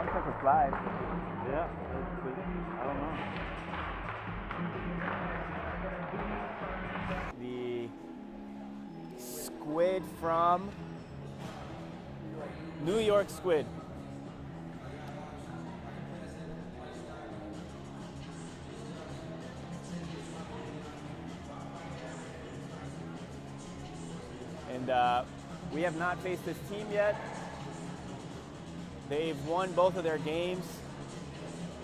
Sounds like a slide. Yeah, I don't know. The squid from New York squid. And we have not faced this team yet. They've won both of their games,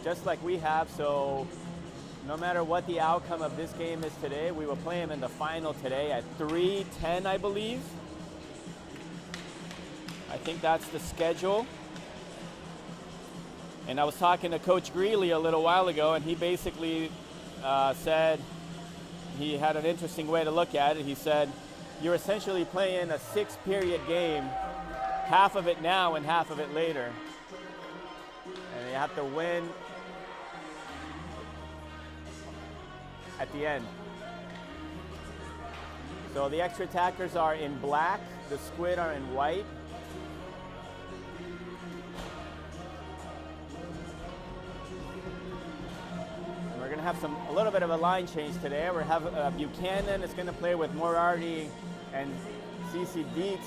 just like we have, so no matter what the outcome of this game is today, we will play them in the final today at 3:10, I believe. I think that's the schedule. And I was talking to Coach Greeley a little while ago, and he basically said he had an interesting way to look at it. He said, you're essentially playing a 6-period game, half of it now and half of it later. And you have to win at the end. So the extra attackers are in black, the squid are in white. And we're going to have a little bit of a line change today. We have Buchanan is going to play with Moriarty and CC Dietz.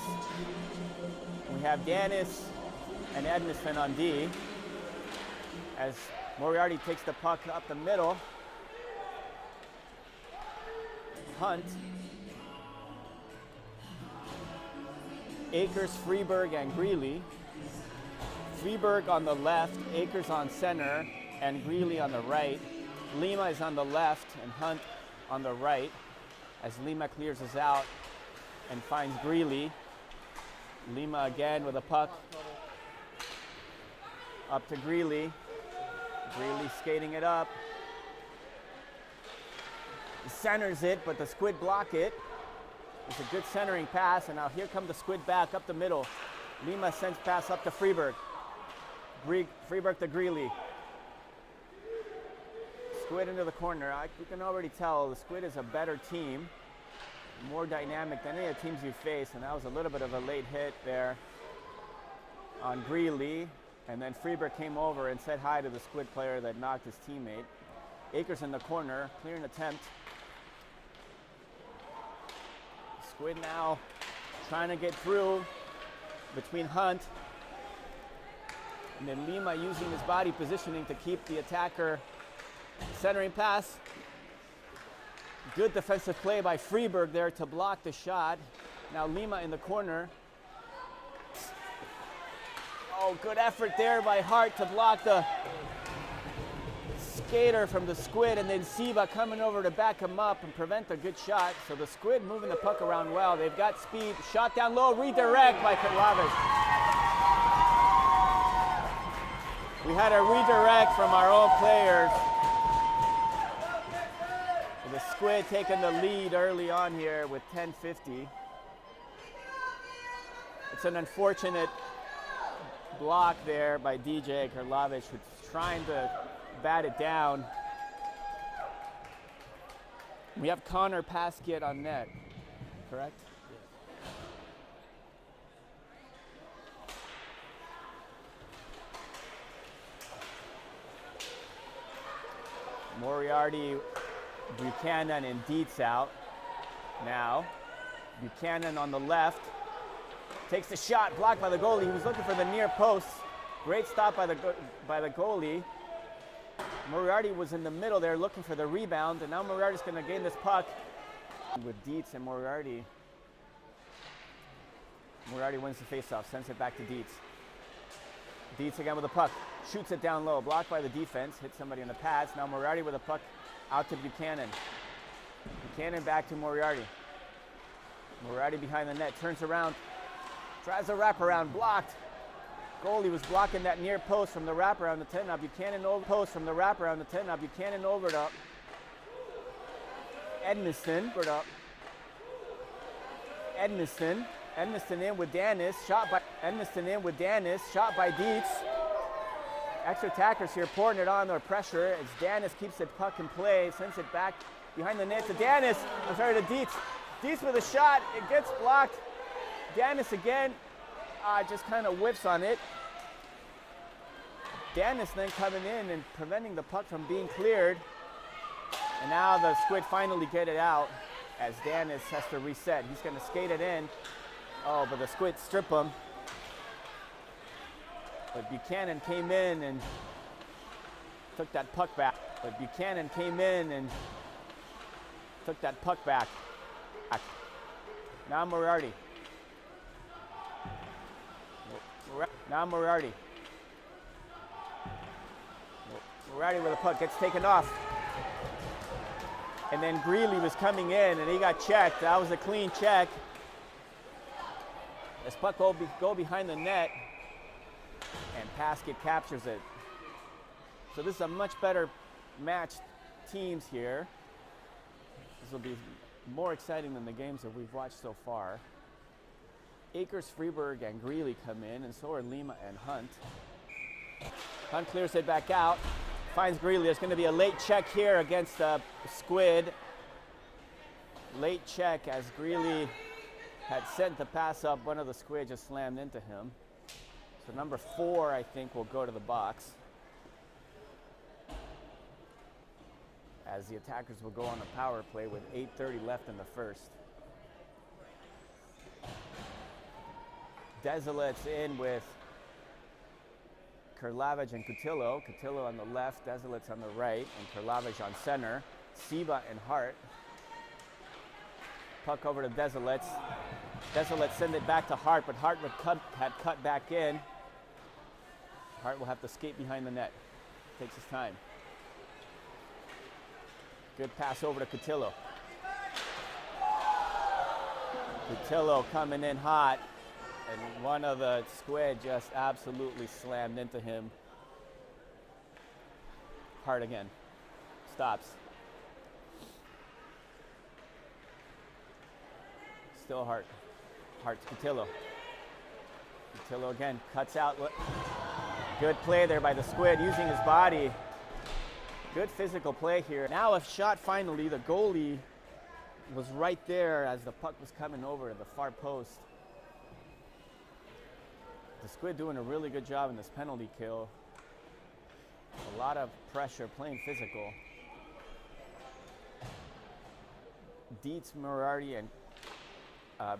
We have Danis and Edmiston on D as Moriarty takes the puck up the middle. Hunt, Akers, Freeberg, and Greeley. Freeberg on the left, Akers on center, and Greeley on the right. Lima is on the left and Hunt on the right as Lima clears us out and finds Greeley. Lima again with a puck up to Greeley. Greeley skating it up. He centers it, but the squid block it. It's a good centering pass, and now here come the squid back up the middle. Lima sends pass up to Freeberg. Freeberg to Greeley. Squid into the corner. You can already tell the squid is a better team, more dynamic than any of the teams you face, and that was a little bit of a late hit there on Greeley. And then Freeberg came over and said hi to the squid player that knocked his teammate. Akers in the corner, clearing attempt. Squid now trying to get through between Hunt and then Lima using his body positioning to keep the attacker centering pass. Good defensive play by Freeberg there to block the shot. Now Lima in the corner. Oh, good effort there by Hart to block the skater from the squid, and then Siba coming over to back him up and prevent a good shot. So the squid moving the puck around well. They've got speed. Shot down low, redirect by Karlavich. We had a redirect from our own players. The squid taking the lead early on here with 10:50. It's an unfortunate block there by DJ Karlavich, who's trying to bat it down. We have Connor Paskett on net, correct? Moriarty, Buchanan, and Dietz out. Now, Buchanan on the left. Takes the shot, blocked by the goalie. He was looking for the near post. Great stop by the goalie. Moriarty was in the middle there looking for the rebound, and now Moriarty's going to gain this puck with Dietz and Moriarty. Moriarty wins the faceoff, sends it back to Dietz. Dietz again with the puck, shoots it down low, blocked by the defense, hits somebody in the pads. Now Moriarty with a puck out to Buchanan. Buchanan back to Moriarty. Moriarty behind the net, turns around, tries a wraparound, blocked. Goalie was blocking that near post from the wraparound to 10. Now Buchanan over post from the wraparound to 10. Now Buchanan over to Edmiston. Edmiston in with Danis. Shot by Edmiston in with Danis. Shot by Dietz. Extra attackers here pouring it on their pressure as Danis keeps the puck in play. Sends it back behind the net to Danis. I'm sorry, to Dietz. Dietz with a shot. It gets blocked. Danis again. Just kind of whips on it. Dennis then coming in and preventing the puck from being cleared. And now the Squid finally get it out as Dennis has to reset. He's going to skate it in. Oh, but the Squid strip him. But Buchanan came in and took that puck back. Now Moriarty. Moriarty with the puck, gets taken off. And then Greeley was coming in and he got checked. That was a clean check. This puck go behind the net and Paskett captures it. So this is a much better matched teams here. This will be more exciting than the games that we've watched so far. Akers, Freeberg, and Greeley come in, and so are Lima and Hunt. Hunt clears it back out, finds Greeley. There's going to be a late check here against Squid. Late check as Greeley had sent the pass up. One of the Squid just slammed into him. So number 4, I think, will go to the box, as the attackers will go on the power play with 8:30 left in the first. Desolate's in with Karlavich and Cotillo. Cotillo on the left, Desolate's on the right, and Karlavich on center. Seba and Hart. Puck over to Desolate's. Desolate send it back to Hart, but Hart had cut back in. Hart will have to skate behind the net. Takes his time. Good pass over to Cotillo. Cotillo coming in hot, and one of the Squid just absolutely slammed into him. Hart again. Stops. Still Hart. Hart's Cotillo. Cotillo again cuts out. Good play there by the Squid, using his body. Good physical play here. Now a shot finally. The goalie was right there as the puck was coming over to the far post. The Squid doing a really good job in this penalty kill. A lot of pressure, playing physical. Dietz, Moriarty, and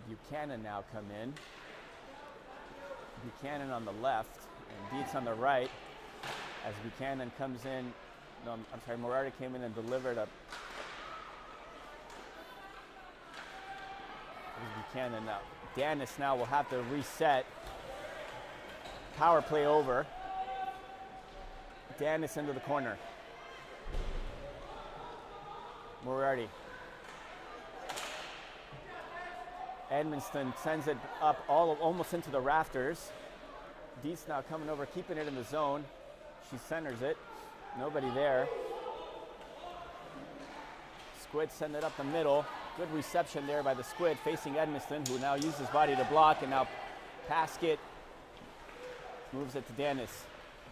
Buchanan now come in. Buchanan on the left and Dietz on the right, as Buchanan comes in. No, I'm sorry, Moriarty came in and delivered up. Buchanan now. Dennis now will have to reset. Power play over. Dennis into the corner. Moriarty. Edmonston sends it up almost into the rafters. Dietz now coming over, keeping it in the zone. She centers it. Nobody there. Squid send it up the middle. Good reception there by the Squid, facing Edmonston, who now uses his body to block, and now Paskett moves it to Dennis.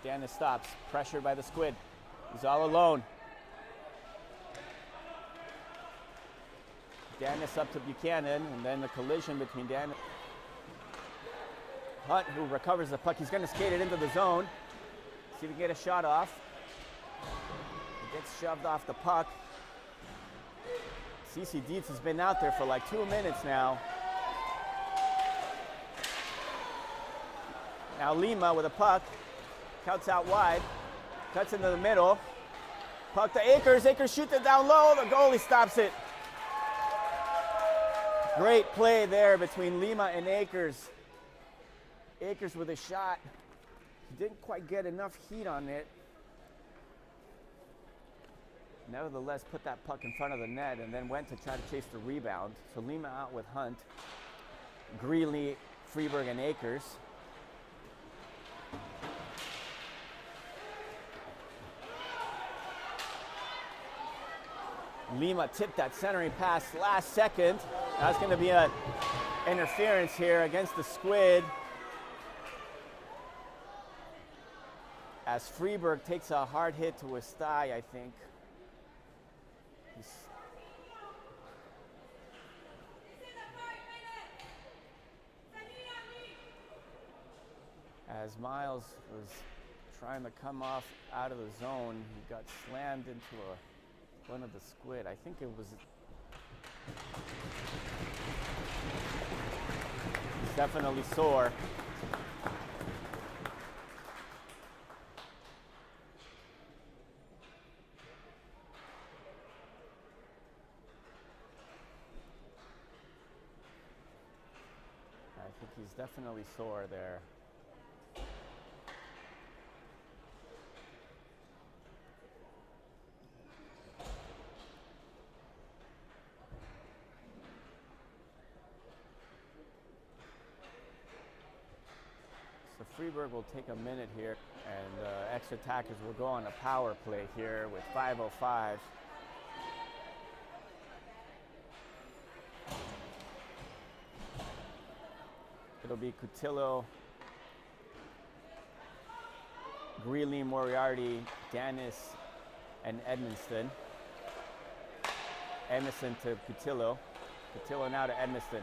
Dennis stops, pressured by the Squid. He's all alone. Dennis up to Buchanan, and then the collision between Dennis. Hunt, who recovers the puck. He's going to skate it into the zone. See if he can get a shot off. He gets shoved off the puck. CC Dietz has been out there for like 2 minutes now. Now Lima with a puck. Cuts out wide. Cuts into the middle. Puck to Akers. Akers shoots it down low. The goalie stops it. Great play there between Lima and Akers. Akers with a shot. He didn't quite get enough heat on it. Nevertheless, put that puck in front of the net and then went to try to chase the rebound. So Lima out with Hunt, Greeley, Freeberg, and Akers. Lima tipped that centering pass last second. That's going to be an interference here against the Squid, as Freeberg takes a hard hit to his thigh, I think. As Miles was trying to come off out of the zone. He got slammed into one of the squid. I think it was. He's definitely sore. I think he's definitely sore there. So Freeburg will take a minute here, and extra attackers will go on a power play here with 5:05. It'll be Cutillo, Greeley, Moriarty, Danis, and Edmiston. Edmiston to Cutillo. Cutillo now to Edmiston.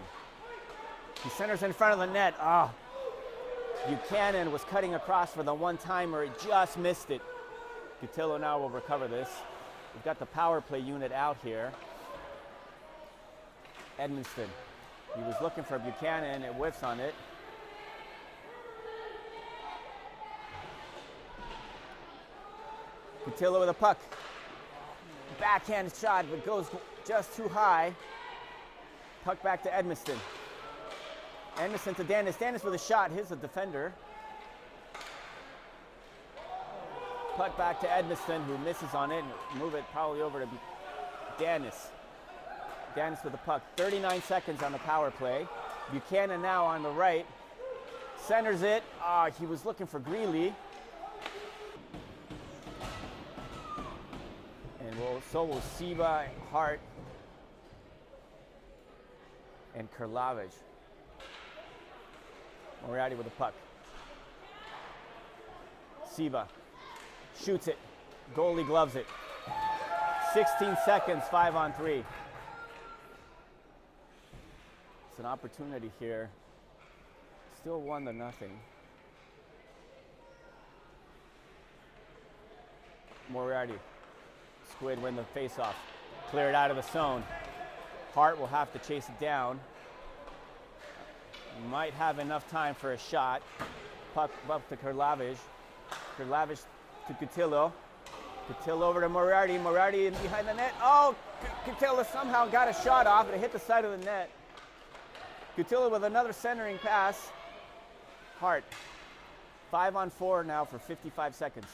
He centers in front of the net. Ah, Buchanan was cutting across for the one-timer. He just missed it. Cutillo now will recover this. We've got the power play unit out here. Edmiston. He was looking for Buchanan. It whiffs on it. Cutillo with a puck. Backhand shot, but goes just too high. Puck back to Edmiston. Edmiston to Danis. Danis with a shot. Here's the defender. Puck back to Edmiston, who misses on it. Move it probably over to Danis. Danis with the puck. 39 seconds on the power play. Buchanan now on the right. Centers it. He was looking for Greeley. And so will Siba, Hart, and Karlavich. Moriarty with the puck. Siba shoots it. Goalie gloves it. 16 seconds, 5-on-3. It's an opportunity here. Still 1-0. Moriarty. Squid win the faceoff. Cleared out of the zone. Hart will have to chase it down. Might have enough time for a shot. Puck up to Karlavich. Karlavich to Cutillo. Cutillo over to Moriarty. Moriarty in behind the net. Oh, Cutillo somehow got a shot off, but it hit the side of the net. Cutillo with another centering pass. Hart. 5-on-4 now for 55 seconds.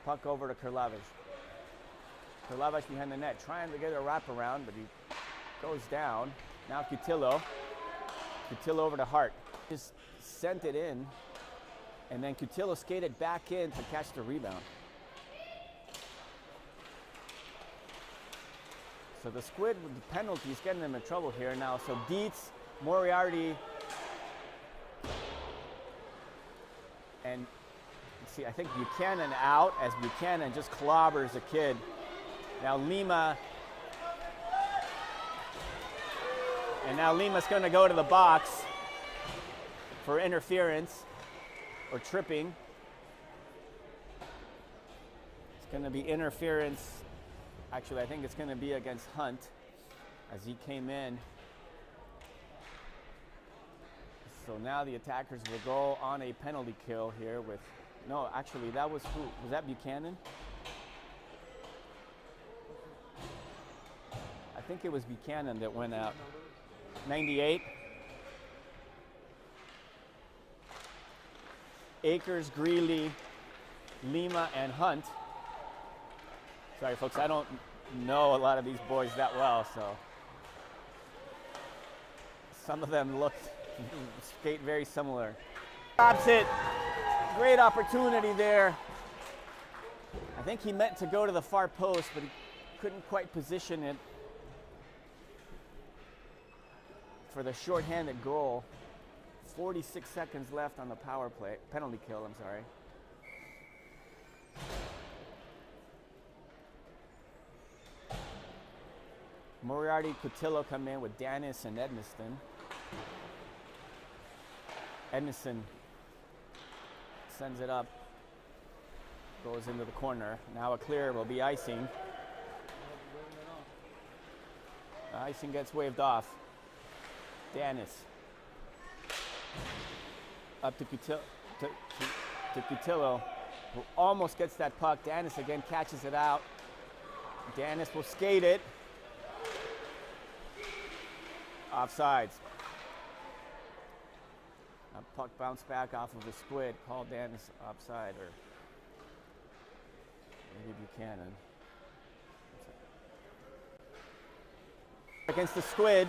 Puck over to Karlavich. Karlavich behind the net, trying to get a wraparound, but he goes down. Now Cutillo. Cutillo over to Hart. Just sent it in, and then Cutillo skated back in to catch the rebound. So the Squid with the penalties getting them in trouble here now. So Dietz, Moriarty, and see, I think Buchanan out as Buchanan just clobbers a kid. Now Lima, and now Lima's going to go to the box for interference or tripping. It's going to be interference. Actually, I think it's going to be against Hunt as he came in. So now the attackers will go on a penalty kill here with, no, actually that was who? Was that Buchanan? I think it was Buchanan that went out. 98. Akers, Greeley, Lima, and Hunt. Sorry, folks, I don't know a lot of these boys that well, so some of them skate very similar. Drops it. Great opportunity there. I think he meant to go to the far post, but he couldn't quite position it for the shorthanded goal. 46 seconds left on the power play, penalty kill, I'm sorry. Moriarty, Cutillo come in with Danis and Edmiston. Edmiston sends it up Goes into the corner. Now a clear will be icing. Icing gets waved off. Danis. Up to Cutillo, who almost gets that puck. Danis again catches it out. Danis will skate it. Offsides. A puck bounced back off of the squid. Called Danis offside, or maybe Buchanan. Against the squid,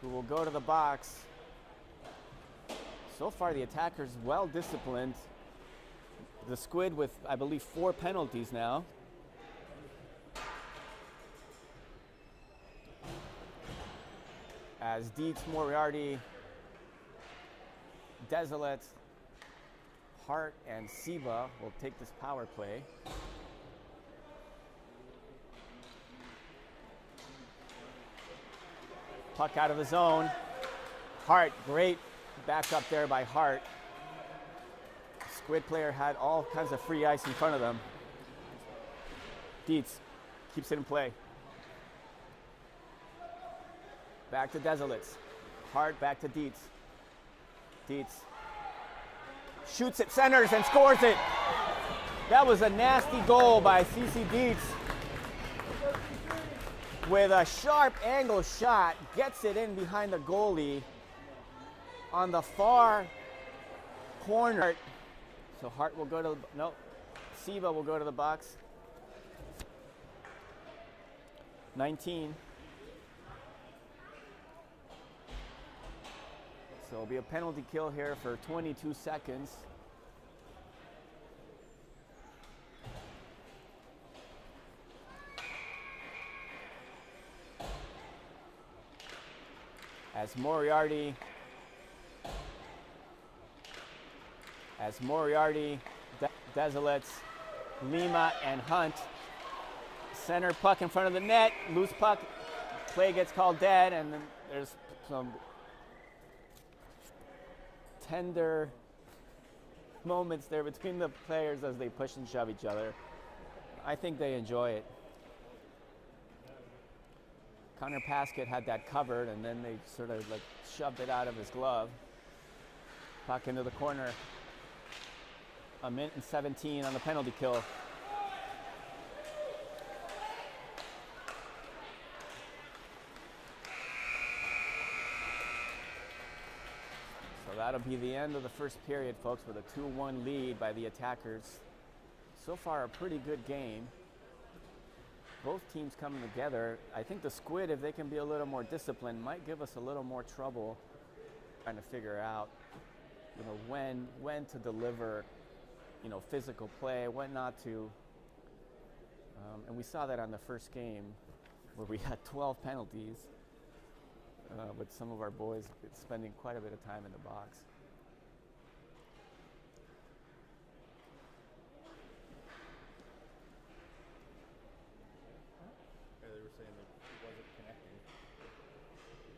who will go to the box. So far, the attackers well disciplined. The squid with, I believe, 4 penalties now. As Dietz, Moriarty, Desolate, Hart, and Siba will take this power play. Puck out of the zone. Hart, great back up there by Hart. Squid player had all kinds of free ice in front of them. Dietz keeps it in play. Back to Desolates. Hart back to Dietz. Dietz shoots it, centers, and scores it. That was a nasty goal by CC Dietz. With a sharp angle shot, gets it in behind the goalie on the far corner. So Hart will go to, no, Siva will go to the box. 19. So it'll be a penalty kill here for 22 seconds. As Moriarty, Desolates, Lima, and Hunt. Center puck in front of the net, loose puck, play gets called dead, and then there's some tender moments there between the players as they push and shove each other. I think they enjoy it. Connor Paskett had that covered, and then they sort of like shoved it out of his glove. Puck into the corner. 1:17 on the penalty kill. So that'll be the end of the first period, folks, with a 2-1 lead by the attackers. So far, a pretty good game. Both teams coming together. I think the Squid, if they can be a little more disciplined, might give us a little more trouble trying to figure out, you know, when to deliver, you know, physical play, when not to. And we saw that on the first game where we had 12 penalties, with some of our boys spending quite a bit of time in the box. They were saying that it wasn't connecting.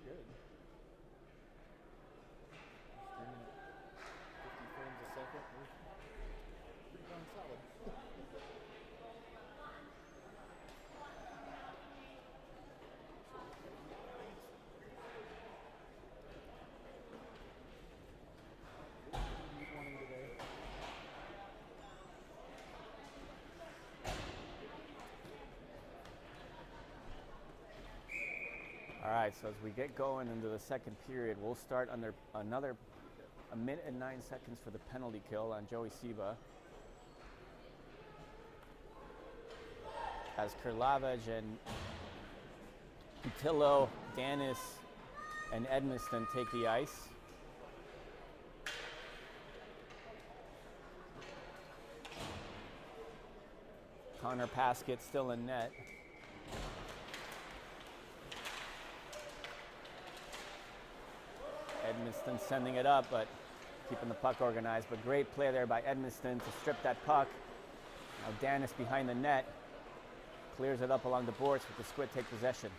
Good. Streaming at 50 frames a second. Pretty darn solid. All right, so as we get going into the second period, we'll start under another 1:09 for the penalty kill on Joey Siba. As Kurlavage and Cutillo, Danis, and Edmiston take the ice. Connor Paskett still in net. Edmiston sending it up, but keeping the puck organized. But great play there by Edmiston to strip that puck. Now Danis behind the net. Clears it up along the boards with the Squid take possession.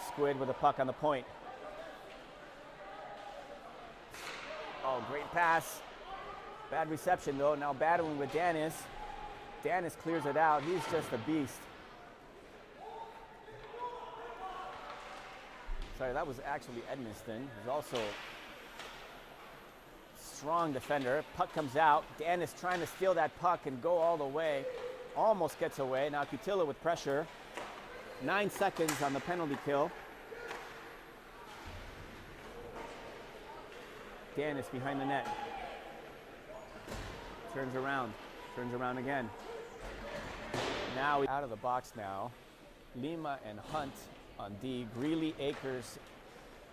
Squid with the puck on the point. Oh, great pass. Bad reception though. Now battling with Danis. Danis clears it out. He's just a beast. Sorry, that was actually Edmiston. He's also strong defender. Puck comes out. Danis trying to steal that puck and go all the way. Almost gets away. Now Kutila with pressure. 9 seconds on the penalty kill. Danis behind the net. Turns around again. Now out of the box now. Lima and Hunt on D. Greeley, Akers,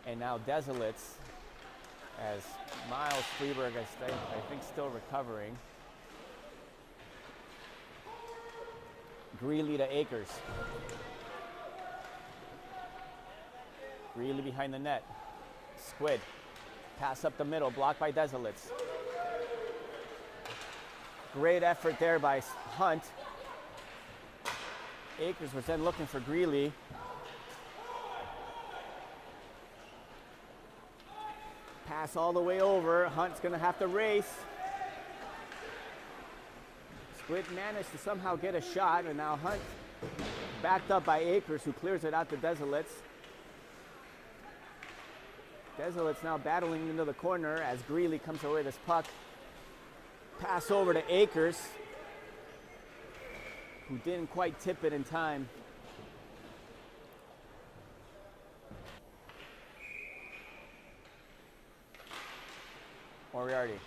and now Desolates as Miles Freeberg, I think, still recovering. Greeley to Akers. Greeley behind the net. Squid. Pass up the middle, blocked by Desolates. Great effort there by Hunt. Akers was then looking for Greeley. Pass all the way over. Hunt's going to have to race. Squid managed to somehow get a shot, and now Hunt backed up by Akers, who clears it out to Desolates. Desolates now battling into the corner as Greeley comes away with this puck. Pass over to Akers, who didn't quite tip it in time. Moriarty.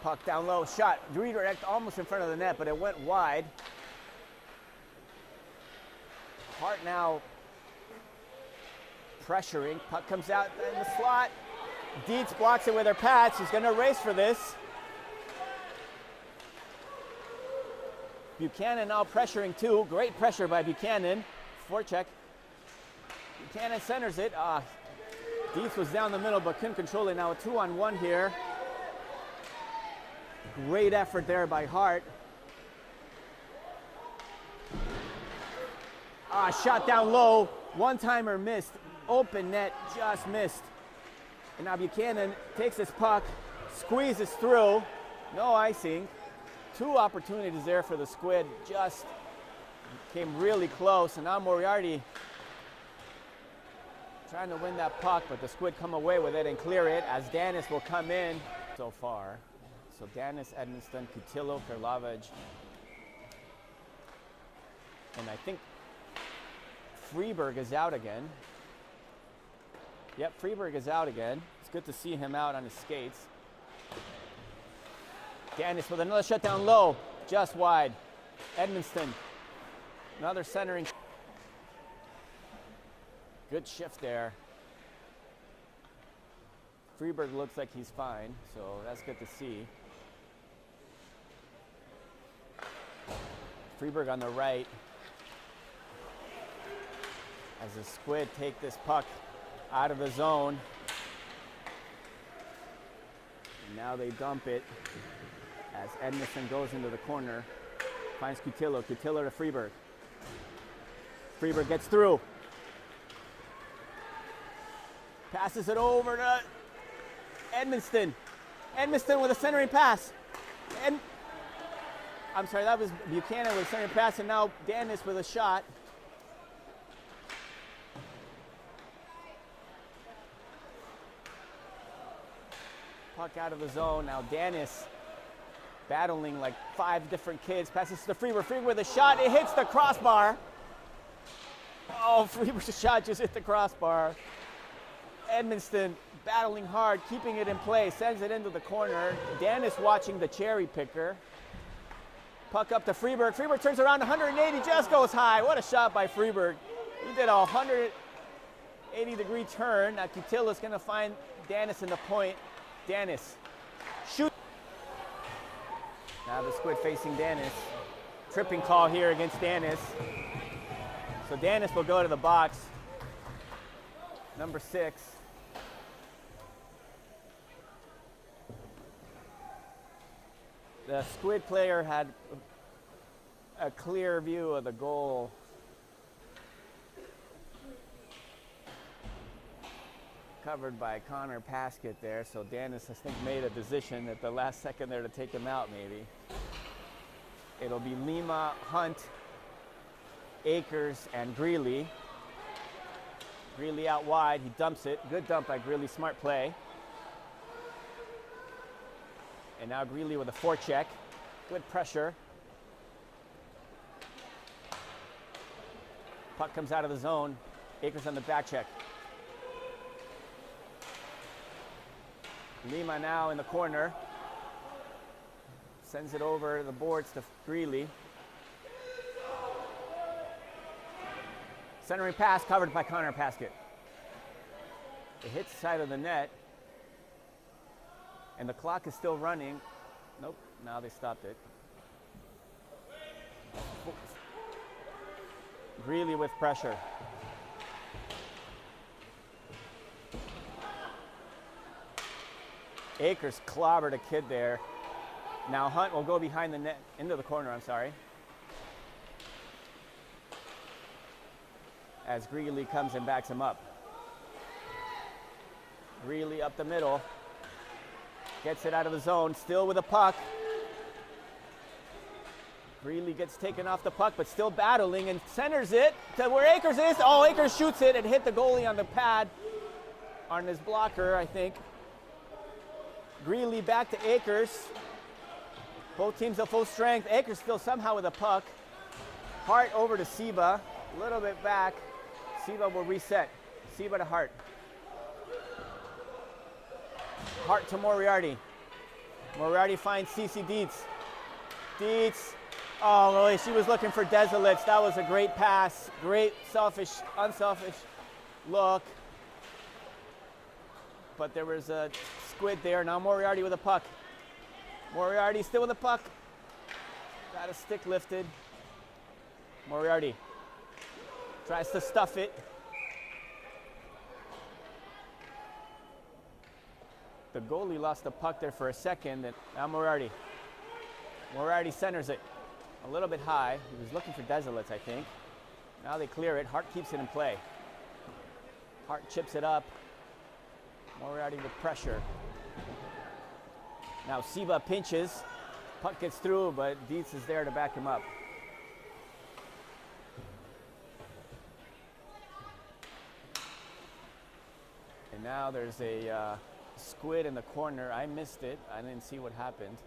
Puck down low, shot. Redirect almost in front of the net, but it went wide. Hart now pressuring. Puck comes out in the slot. Dietz blocks it with her pads. She's going to race for this. Buchanan now pressuring too. Great pressure by Buchanan. Forecheck. Buchanan centers it. Dietz was down the middle but couldn't control it. Now a 2-on-1 here. Great effort there by Hart. Shot down low. One-timer missed. Open net, just missed. And now Buchanan takes this puck, squeezes through. No icing. 2 opportunities there for the Squid. Just came really close. And now Moriarty trying to win that puck, but the Squid come away with it and clear it as Danis will come in so far. So Danis, Edmiston, Cutillo, Karlavage. And I think Freeberg is out again. Yep, Freeberg is out again. It's good to see him out on his skates. Danis with another shutdown low, just wide. Edmiston, another centering. Good shift there. Freeberg looks like he's fine, so that's good to see. Freeberg on the right. As the Squid take this puck out of the zone. And now they dump it as Edmiston goes into the corner. Finds Cutillo. Cutillo to Freeberg. Freeberg gets through. Passes it over to Edmiston. Edmiston with a centering pass. And I'm sorry, that was Buchanan with a centering pass, and now Danis with a shot. Puck out of the zone. Now Danis battling like 5 different kids. Passes to Freeberg. Freeberg with a shot. It hits the crossbar. Oh, Freeberg's shot just hit the crossbar. Edmiston battling hard, keeping it in play. Sends it into the corner. Danis watching the cherry picker. Puck up to Freeberg. Freeberg turns around 180. Just goes high. What a shot by Freeberg. He did a 180-degree turn. Now Cutillo's going to find Danis in the point. Danis, shoot. Now the Squid facing Danis. Tripping call here against Danis. So Danis will go to the box. Number 6. The Squid player had a clear view of the goal. covered by Connor Paskett there, so Dennis, I think, made a decision at the last second there to take him out, maybe. It'll be Lima, Hunt, Akers, and Greeley. Greeley out wide, he dumps it. Good dump by Greeley, smart play. And now Greeley with a forecheck. Good pressure. Puck comes out of the zone. Akers on the back check. Lima now in the corner. Sends it over the boards to Greeley. Centering pass covered by Connor Paskett. It hits the side of the net. And the clock is still running. Nope, now they stopped it. Greeley with pressure. Akers clobbered a kid there. Now Hunt will go behind the net, into the corner, I'm sorry. As Greeley comes and backs him up. Greeley up the middle. Gets it out of the zone, still with a puck. Greeley gets taken off the puck, but still battling and centers it to where Akers is. Oh, Akers shoots it and hit the goalie on the pad, on his blocker, I think. Greeley back to Akers. Both teams at full strength. Akers still somehow with a puck. Hart over to Seba, a little bit back. Seba will reset. Seba to Hart. Hart to Moriarty. Moriarty finds CC Dietz. Dietz. Oh, she was looking for Desolates. That was a great pass. Great unselfish look. But there was a squid there. Now Moriarty with a puck. Moriarty still with a puck. Got a stick lifted. Moriarty tries to stuff it. The goalie lost the puck there for a second. And now Moriarty. Moriarty centers it. A little bit high. He was looking for Desolates, I think. Now they clear it. Hart keeps it in play. Hart chips it up. Moriarty with pressure. Now Seba pinches. Puck gets through, but Dietz is there to back him up. And now there's a squid in the corner. I missed it. I didn't see what happened.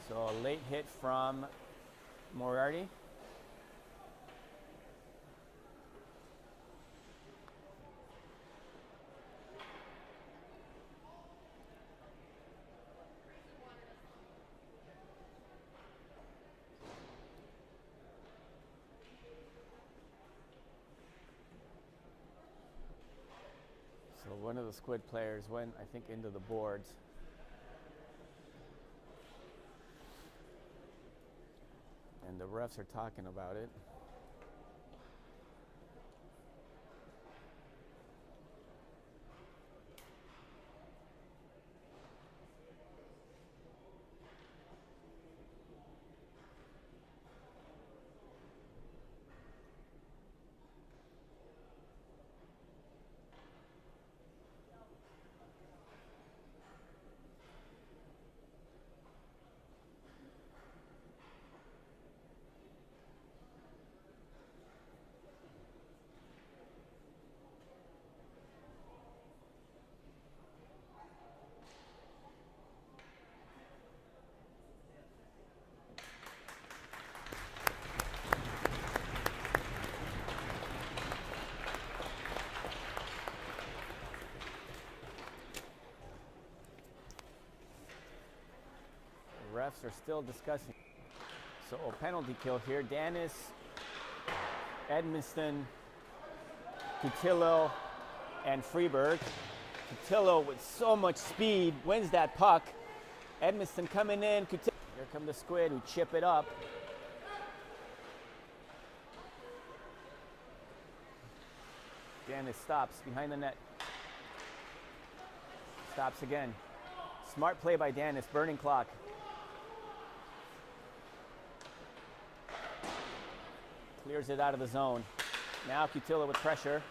So a late hit from Moriarty. So one of the squid players went, I think, into the boards. And the refs are talking about it. Refs are still discussing. So a penalty kill here. Dennis, Edmiston, Cutillo, and Freeberg. Cutillo with so much speed wins that puck. Edmiston coming in. Here come the squid who chip it up. Dennis stops behind the net. Stops again. Smart play by Dennis. Burning clock. Clears it out of the zone. Now Cutillo with pressure.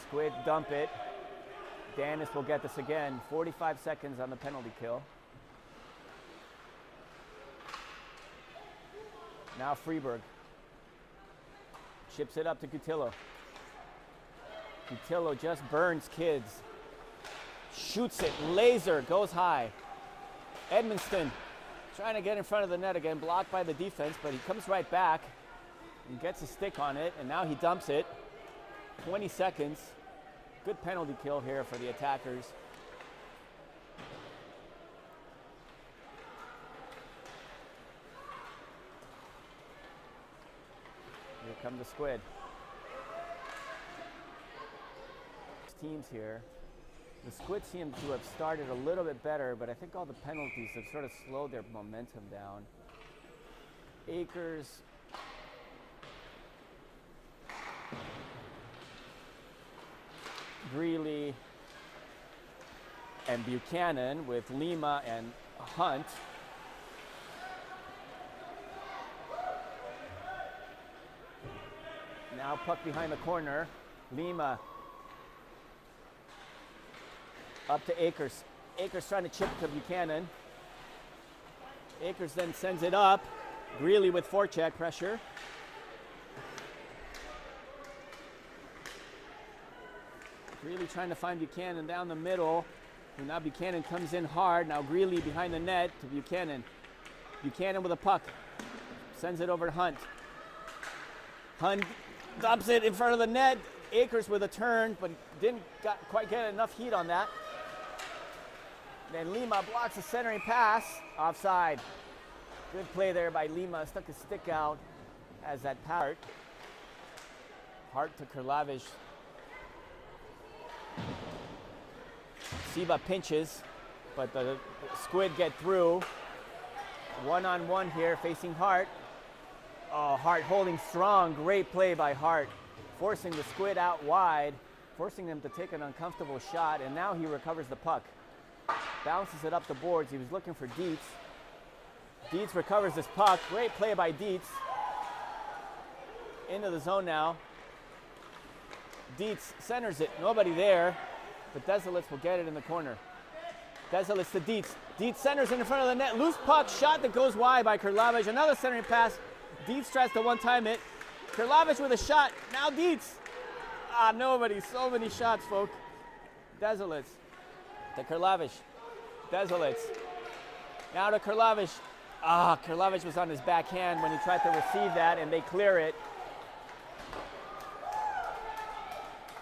Squid dump it. Danis will get this again. 45 seconds on the penalty kill. Now Freeberg. Chips it up to Cutillo. Cutillo just burns kids. Shoots it. Laser. Goes high. Edmonston trying to get in front of the net again. Blocked by the defense, but he comes right back and gets a stick on it, and now he dumps it. 20 seconds. Good penalty kill here for the attackers. Here come the Squid. Teams here. The Squid seem to have started a little bit better, but I think all the penalties have sort of slowed their momentum down. Akers. Greeley and Buchanan with Lima and Hunt. Now puck behind the corner. Lima up to Akers. Akers trying to chip to Buchanan. Akers then sends it up. Greeley with forecheck pressure. Greeley trying to find Buchanan down the middle. And now Buchanan comes in hard. Now Greeley behind the net to Buchanan. Buchanan with a puck. Sends it over to Hunt. Hunt dumps it in front of the net. Akers with a turn, but didn't quite get enough heat on that. Then Lima blocks a centering pass. Offside. Good play there by Lima. Stuck his stick out as that power. Hart to Karlavich. Siba pinches, but the Squid get through. One-on-one here facing Hart. Oh, Hart holding strong. Great play by Hart. Forcing the Squid out wide, forcing them to take an uncomfortable shot, and now he recovers the puck. Bounces it up the boards. He was looking for Dietz. Dietz recovers this puck. Great play by Dietz. Into the zone now. Dietz centers it. Nobody there. But Desilets will get it in the corner. Desilets to Dietz. Dietz centers in front of the net. Loose puck. Shot that goes wide by Karlavich. Another centering pass. Dietz tries to one-time it. Karlavich with a shot. Now Dietz. Nobody. So many shots, folks. Desilets to Karlavich. Desilets. Now to Karlavich. Karlavich was on his backhand when he tried to receive that, and they clear it.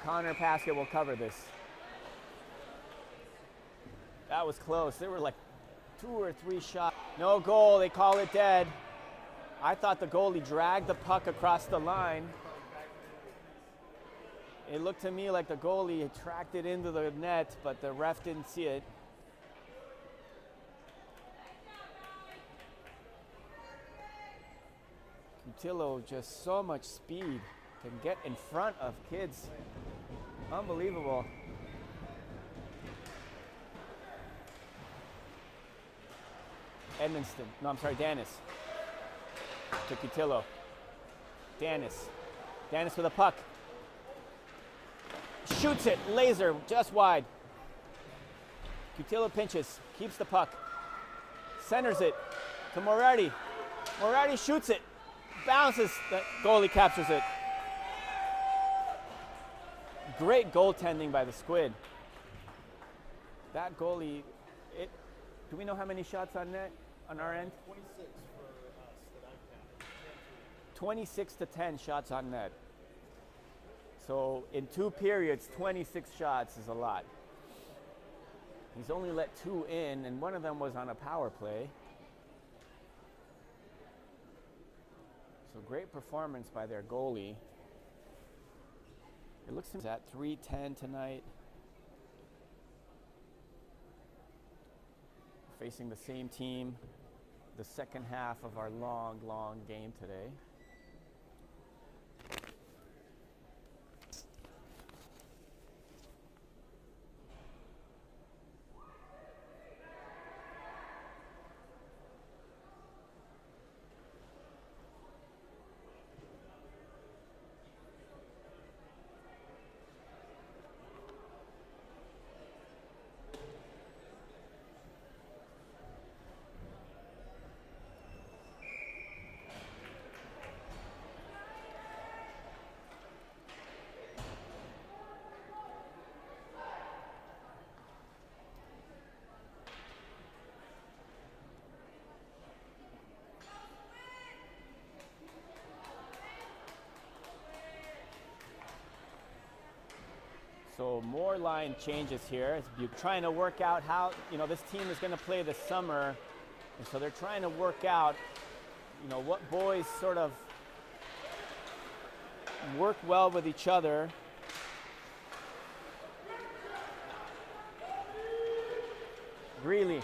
Connor Paskett will cover this. That was close. There were like 2 or 3 shots. No goal. They call it dead. I thought the goalie dragged the puck across the line. It looked to me like the goalie had tracked it into the net, but the ref didn't see it. Cutillo, just so much speed, can get in front of kids. Unbelievable. Danis. To Cutillo. Danis with a puck. Shoots it, laser, just wide. Cutillo pinches, keeps the puck. Centers it to Moriarty. Moriarty shoots it. Bounces, the goalie captures it. Great goaltending by the Squid. That goalie, do we know how many shots on net on our end? 26 for us that I've counted. 26 to 10 shots on net. So in 2 periods, 26 shots is a lot. He's only let 2 in, and one of them was on a power play. So great performance by their goalie. It looks like he's at .310 tonight. Facing the same team, the second half of our long, long game today. So more line changes here. You're trying to work out how, this team is going to play this summer. And so they're trying to work out, what boys sort of work well with each other. Greeley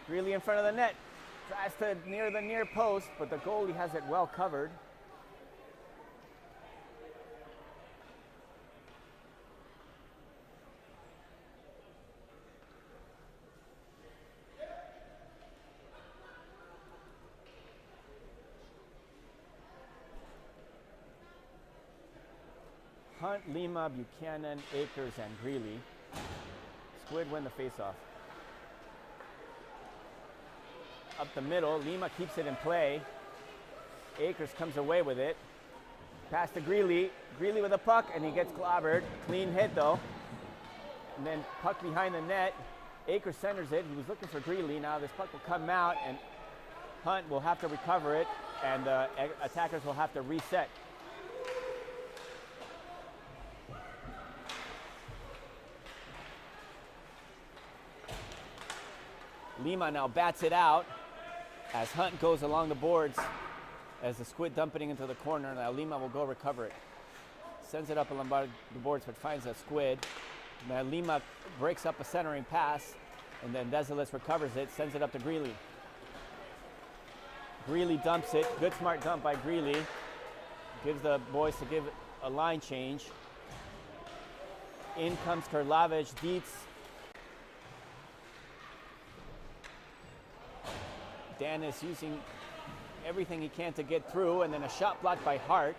in front of the net. Tries to near the near post, but the goalie has it well covered. Hunt, Lima, Buchanan, Akers, and Greeley. Squid win the faceoff. Up the middle, Lima keeps it in play. Akers comes away with it. Pass to Greeley. Greeley with a puck, and he gets clobbered. Clean hit, though. And then puck behind the net. Akers centers it. He was looking for Greeley. Now this puck will come out, and Hunt will have to recover it, and attackers will have to reset. Lima now bats it out as Hunt goes along the boards as the Squid dumping into the corner. Now Lima will go recover it. Sends it up along the boards but finds a Squid. Now Lima breaks up a centering pass and then Desolates recovers it, sends it up to Greeley. Greeley dumps it. Good smart dump by Greeley. Gives the boys to give a line change. In comes Karlavich, Dietz. Dan is using everything he can to get through, and then a shot blocked by Hart.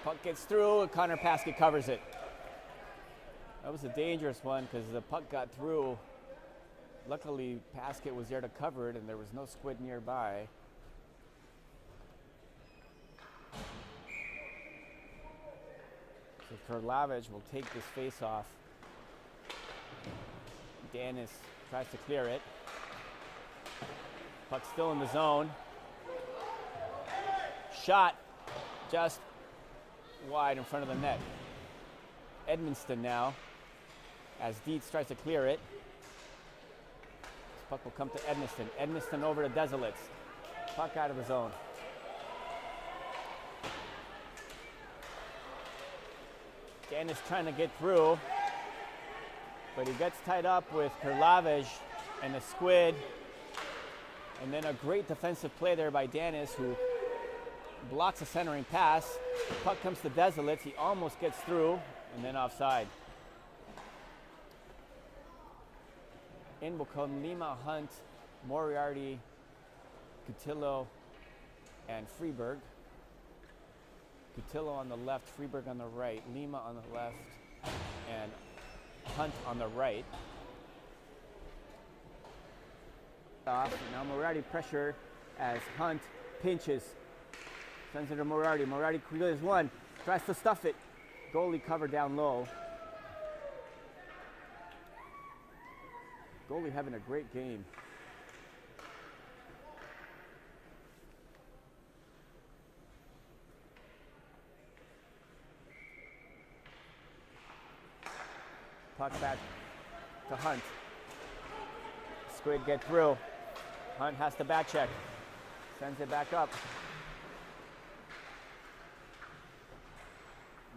Puck gets through, and Connor Paskey covers it. That was a dangerous one because the puck got through. Luckily, Paskey was there to cover it, and there was no Squid nearby. So Karlavich will take this face off. Danis tries to clear it. Puck still in the zone. Shot just wide in front of the net. Edmonston now as Dietz tries to clear it. This puck will come to Edmonston. Edmonston over to Desolates. Puck out of the zone. Danis trying to get through. But he gets tied up with Karlavich and the Squid. And then a great defensive play there by Danis, who blocks a centering pass. The puck comes to Desolates. He almost gets through, and then offside. In will come Lima, Hunt, Moriarty, Cotillo, and Freeberg. Cotillo on the left, Freeberg on the right, Lima on the left, and Hunt on the right. Now Moriarty pressure as Hunt pinches. Sends it to Moriarty. Moriarty clears one. Tries to stuff it. Goalie cover down low. Goalie having a great game. Puck back to Hunt. Squid get through. Hunt has to back check. Sends it back up.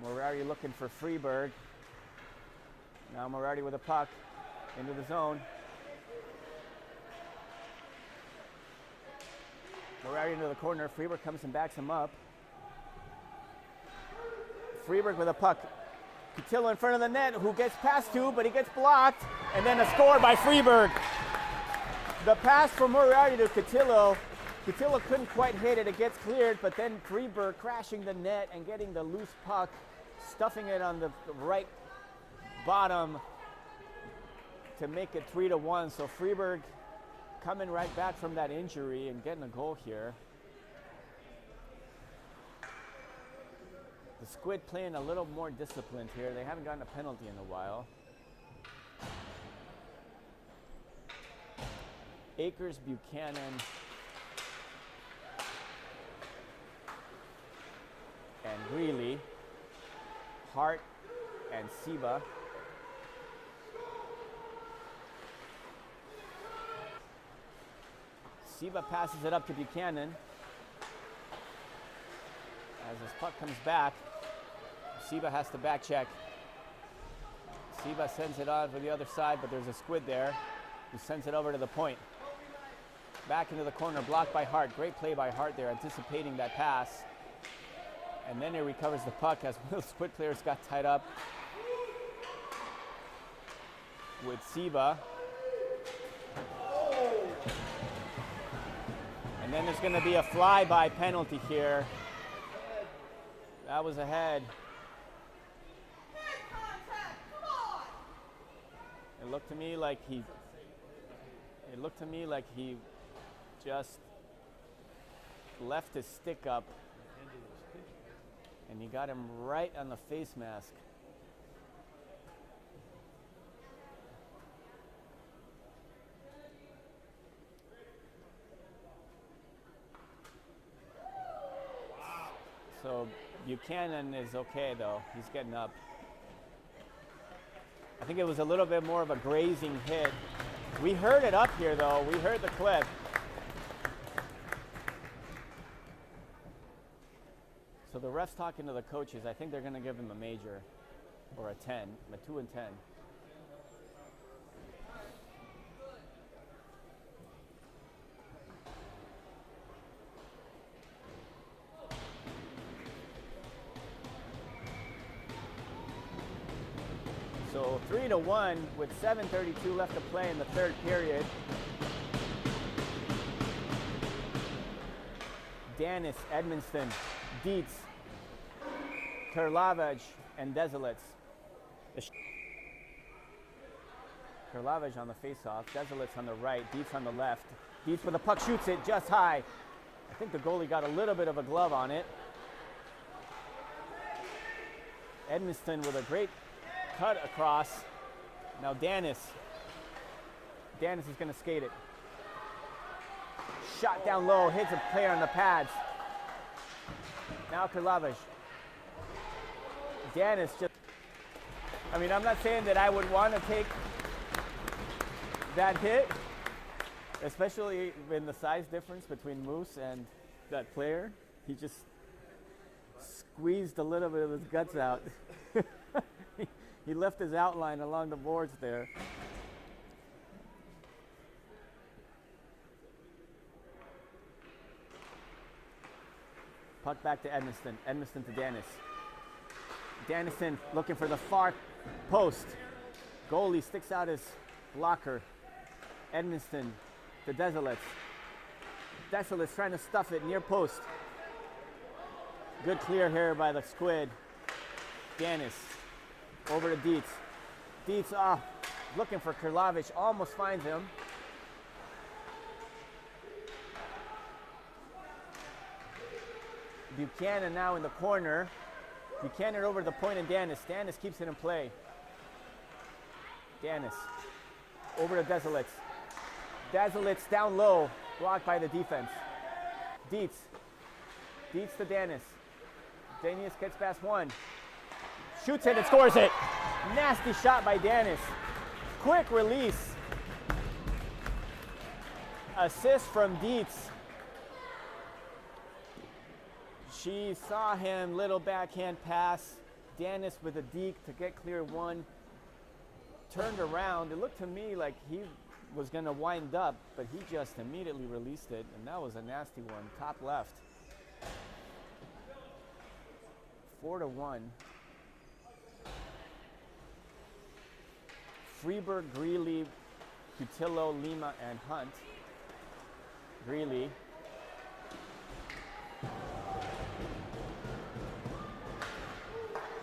Moriarty looking for Freeberg. Now Moriarty with a puck into the zone. Moriarty into the corner. Freeberg comes and backs him up. Freeberg with a puck. Cotillo in front of the net, who gets past two, but he gets blocked, and then a score by Freeberg. The pass from Moriarty to Cotillo. Cotillo couldn't quite hit it. It gets cleared, but then Freeberg crashing the net and getting the loose puck, stuffing it on the right bottom to make it 3-1. So Freeberg coming right back from that injury and getting a goal here. The Squid playing a little more disciplined here. They haven't gotten a penalty in a while. Akers, Buchanan, and Greeley, Hart and Seba. Seba passes it up to Buchanan. As this puck comes back, Seba has to back check. Seba sends it on for the other side, but there's a squid there who sends it over to the point. Back into the corner, blocked by Hart. Great play by Hart there, anticipating that pass. And then he recovers the puck as one of the squid players got tied up with Seba. And then there's going to be a fly-by penalty here. That was a head. It looked to me like he just left his stick up, and he got him right on the face mask. So Buchanan is okay though, he's getting up. I think it was a little bit more of a grazing hit. We heard it up here though, we heard the clip. So the ref's talking to the coaches. I think they're gonna give him a major or a 10, a 2 and 10. So 3-1 with 7:32 left to play in the third period. Danis, Edmonston, Dietz, Karlavage, and Desilets. Karlavage on the faceoff, Desilets on the right, Dietz on the left. Dietz with the puck shoots it just high. I think the goalie got a little bit of a glove on it. Edmonston with a great cut across. Now Danis. Danis is going to skate it. Shot down low, hits a player on the pads. Now Karlavage. Danis just, I mean, I'm not saying that I would want to take that hit, especially in the size difference between Moose and that player. He just squeezed a little bit of his guts out. He left his outline along the boards there. Puck back to Edmonston. Edmonston to Danis. Danison looking for the far post. Goalie sticks out his blocker. Edmonston to Desilets. Desilets trying to stuff it near post. Good clear here by the squid. Danis over to Dietz. Dietz looking for Karlavage, almost finds him. Buchanan now in the corner. Buchanan over the point and Danis. Danis keeps it in play. Danis over to Desilets. Desilets down low, blocked by the defense. Dietz. Dietz to Danis. Danis gets past one. Shoots it and scores it. Nasty shot by Danis. Quick release. Assist from Dietz. She saw him, little backhand pass. Danis with a deke to get clear one. Turned around. It looked to me like he was going to wind up, but he just immediately released it, and that was a nasty one. Top left. 4-1. Freeberg, Greeley, Cutillo, Lima, and Hunt. Greeley.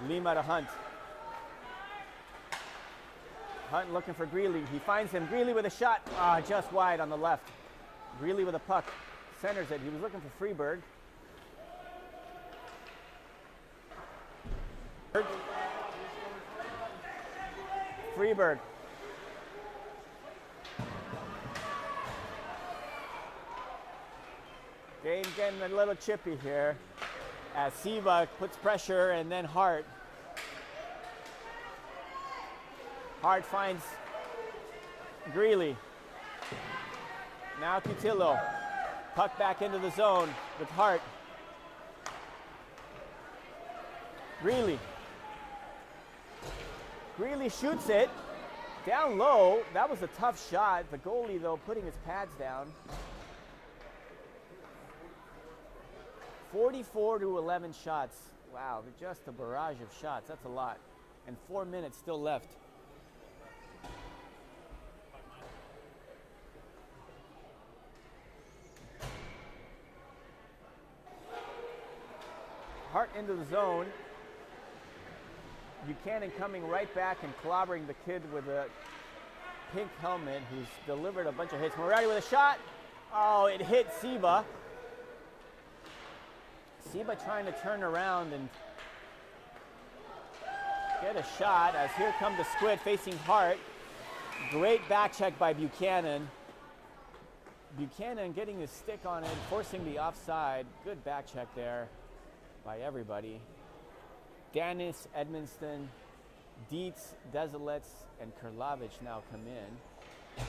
Lima to Hunt. Hunt looking for Greeley. He finds him. Greeley with a shot. Just wide on the left. Greeley with a puck. Centers it. He was looking for Freeberg. Freeberg. Getting a little chippy here. as Siba puts pressure, and then Hart. Hart finds Greeley. Now Cutillo. Puck back into the zone with Hart. Greeley. Greeley shoots it down low. That was a tough shot. The goalie, though, putting his pads down. 44-11 shots. Wow, just a barrage of shots. That's a lot. And 4 minutes still left. Hart into the zone. Buchanan coming right back and clobbering the kid with a pink helmet who's delivered a bunch of hits. Moriarty with a shot. Oh, it hit Siba. Siba trying to turn around and get a shot as here come the Squid facing Hart. Great back check by Buchanan. Buchanan getting his stick on it, forcing the offside. Good back check there by everybody. Danis, Edmonston, Dietz, Desilets, and Karlavich now come in.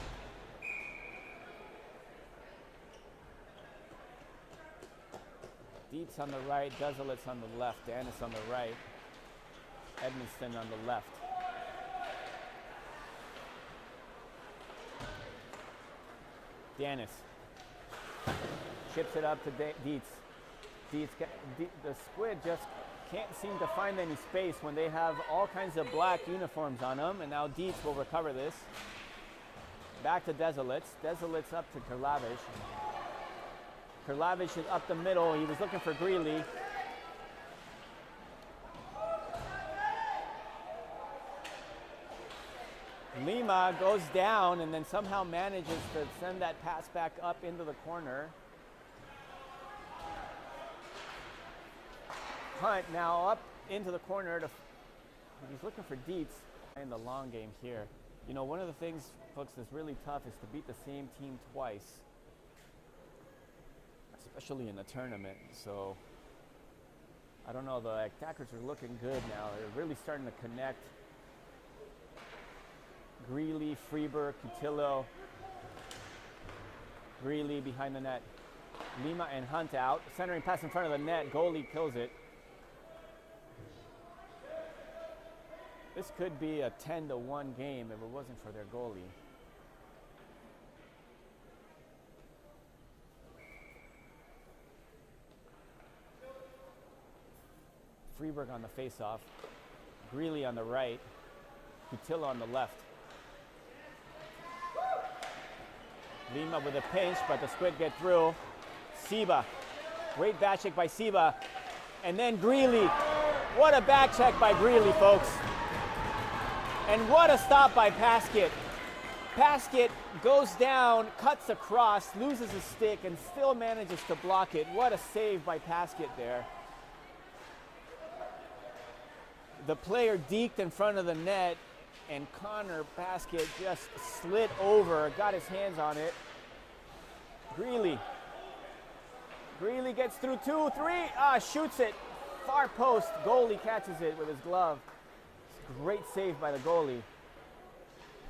Dietz on the right, Desilets on the left, Danis on the right, Edmonston on the left. Danis chips it up to Dietz. The Squid just can't seem to find any space when they have all kinds of black uniforms on them, and now Dietz will recover this. Back to Desilets. Desilets up to Karlavich. Karlavich is up the middle. He was looking for Greeley. Lima goes down and then somehow manages to send that pass back up into the corner. Hunt now up into the corner. He's looking for Dietz in the long game here. You know, one of the things, folks, that's really tough is to beat the same team twice, especially in a tournament. So, I don't know, the attackers are looking good now. They're really starting to connect. Greeley, Freeberg, Cutillo. Greeley behind the net. Lima and Hunt out. Centering pass in front of the net. Goalie kills it. This could be a 10-1 game if it wasn't for their goalie. Freeberg on the face-off. Greeley on the right. Cutillo on the left. Lima with a pinch, but the Squid get through. Siba. Great back check by Siba. And then Greeley. What a back check by Greeley, folks. And what a stop by Paskett. Paskett goes down, cuts across, loses his stick, and still manages to block it. What a save by Paskett there. The player deked in front of the net, and Connor Paskett just slid over, got his hands on it. Greeley. Greeley gets through 2-3, shoots it. Far post, goalie catches it with his glove. Great save by the goalie.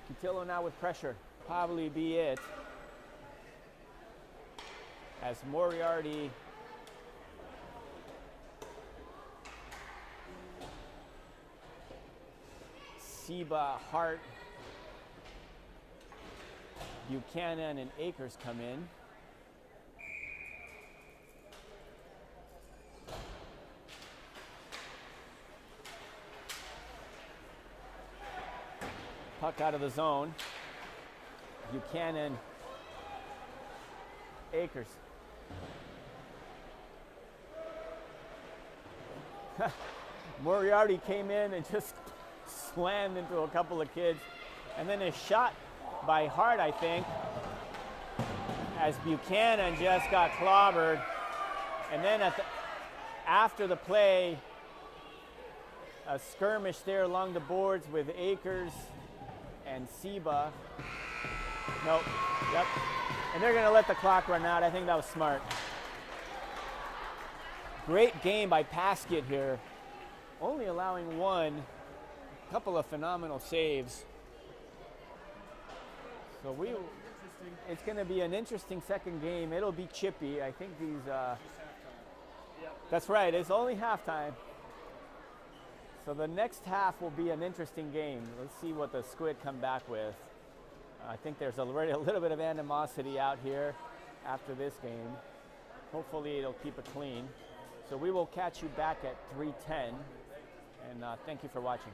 Cutillo now with pressure. Probably be it. As Moriarty Siba, Hart, Buchanan, and Akers come in. Puck out of the zone. Buchanan, Akers. Moriarty came in and just slammed into a couple of kids. And then a shot by Hart, I think, as Buchanan just got clobbered. And then after the play, a skirmish there along the boards with Akers and Siba. Nope. Yep. And they're going to let the clock run out. I think that was smart. Great game by Paskett here. Only allowing one. A couple of phenomenal saves. So it's going to be an interesting second game. It'll be chippy. I think these. That's right. It's only halftime. So the next half will be an interesting game. Let's see what the Squid come back with. I think there's already a little bit of animosity out here after this game. Hopefully it'll keep it clean. So we will catch you back at 3:10. And thank you for watching.